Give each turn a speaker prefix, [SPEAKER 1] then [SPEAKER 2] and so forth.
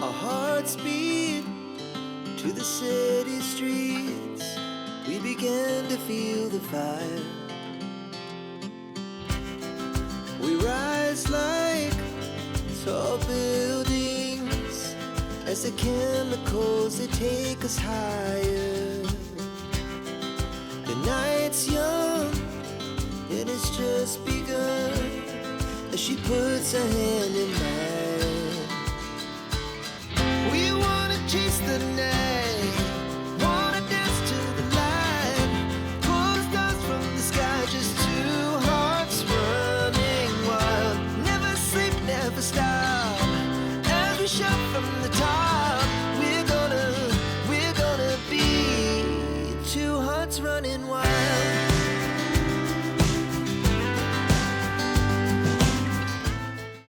[SPEAKER 1] Our hearts beat to the city streets. We began to feel the fire. We rise like tall buildings as the chemicals, they take us higher. The night's young and it's just begun as she puts her hand in mine.